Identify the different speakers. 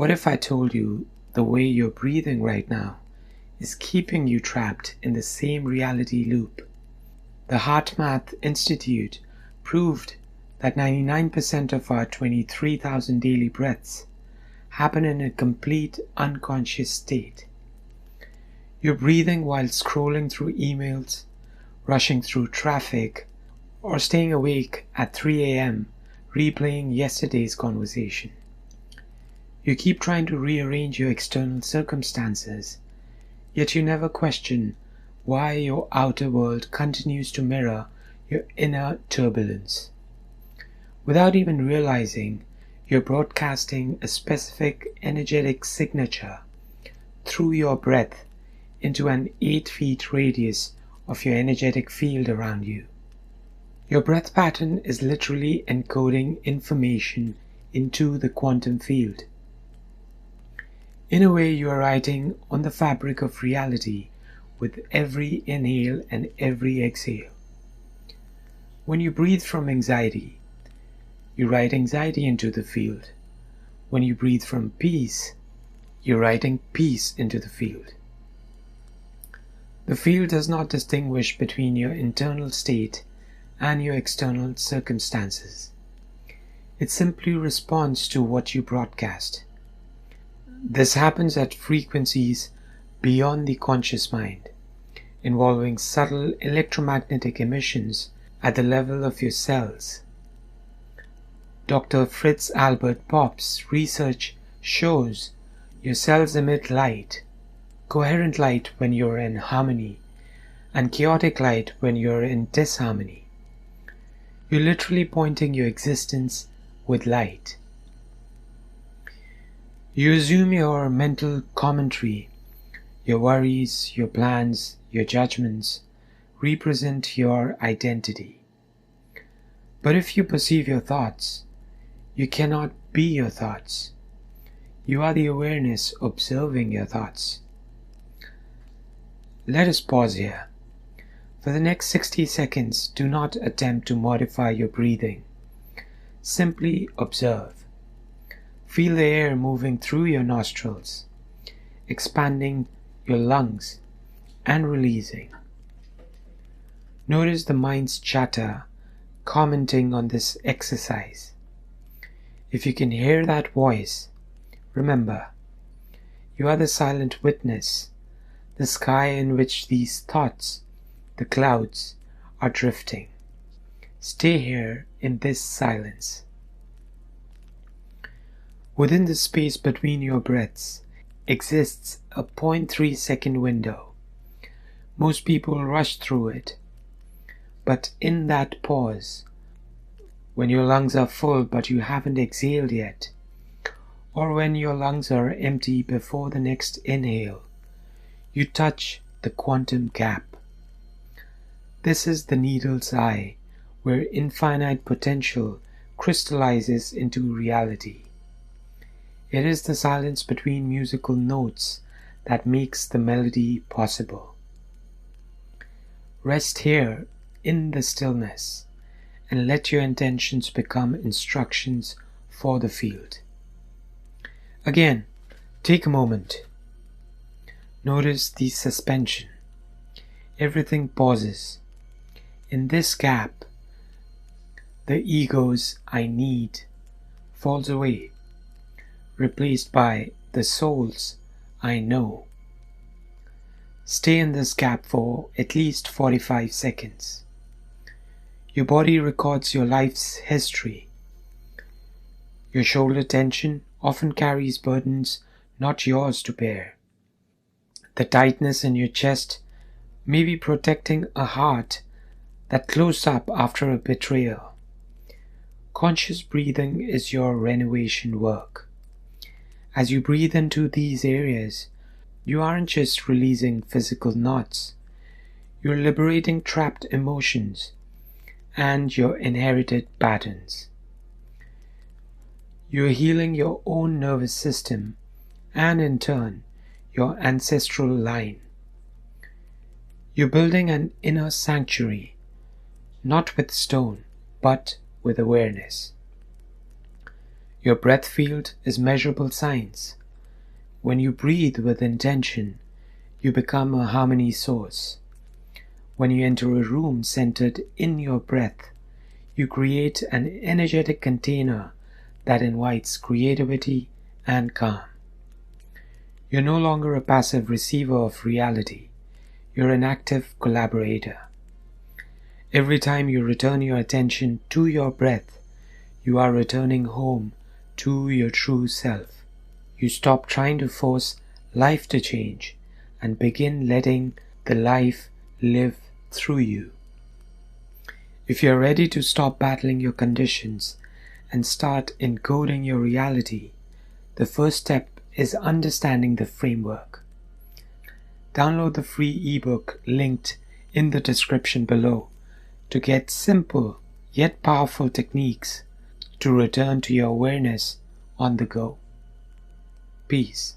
Speaker 1: What if I told you the way you're breathing right now is keeping you trapped in the same reality loop? The HeartMath Institute proved that 99% of our 23,000 daily breaths happen in a complete unconscious state. You're breathing while scrolling through emails, rushing through traffic, or staying awake at 3 a.m. replaying yesterday's conversation. You keep trying to rearrange your external circumstances, yet you never question why your outer world continues to mirror your inner turbulence. Without even realizing, you're broadcasting a specific energetic signature through your breath into an 8-foot radius of your energetic field around you. Your breath pattern is literally encoding information into the quantum field. In a way, you are writing on the fabric of reality with every inhale and every exhale. When you breathe from anxiety, you write anxiety into the field. When you breathe from peace, you're writing peace into the field. The field does not distinguish between your internal state and your external circumstances. It simply responds to what you broadcast. This happens at frequencies beyond the conscious mind, involving subtle electromagnetic emissions at the level of your cells. Dr. Fritz Albert Pop's research shows your cells emit light, coherent light when you're in harmony, and chaotic light when you're in disharmony. You're literally pointing your existence with light. You assume your mental commentary, your worries, your plans, your judgments represent your identity. But if you perceive your thoughts, you cannot be your thoughts. You are the awareness observing your thoughts. Let us pause here. For the next 60 seconds, do not attempt to modify your breathing. Simply observe. Feel the air moving through your nostrils, expanding your lungs and releasing. Notice the mind's chatter commenting on this exercise. If you can hear that voice, remember, you are the silent witness, the sky in which these thoughts, the clouds, are drifting. Stay here in this silence. Within the space between your breaths exists a 0.3 second window. Most people rush through it. But in that pause, when your lungs are full but you haven't exhaled yet, or when your lungs are empty before the next inhale, you touch the quantum gap. This is the needle's eye, where infinite potential crystallizes into reality. It is the silence between musical notes that makes the melody possible. Rest here in the stillness and let your intentions become instructions for the field. Again, take a moment. Notice the suspension. Everything pauses. In this gap, the ego's "I need" falls away, replaced by the soul's "I know." Stay in this gap for at least 45 seconds. Your body records your life's history. Your shoulder tension often carries burdens not yours to bear. The tightness in your chest may be protecting a heart that closed up after a betrayal. Conscious breathing is your renovation work. As you breathe into these areas, you aren't just releasing physical knots. You're liberating trapped emotions and your inherited patterns. You're healing your own nervous system and, in turn, your ancestral line. You're building an inner sanctuary, not with stone, but with awareness. Your breath field is measurable science. When you breathe with intention, you become a harmony source. When you enter a room centered in your breath, you create an energetic container that invites creativity and calm. You're no longer a passive receiver of reality. You're an active collaborator. Every time you return your attention to your breath, you are returning home to your true self. You stop trying to force life to change and begin letting the life live through you. If you're ready to stop battling your conditions and start encoding your reality, the first step is understanding the framework. Download the free ebook linked in the description below to get simple yet powerful techniques to return to your awareness on the go. Peace.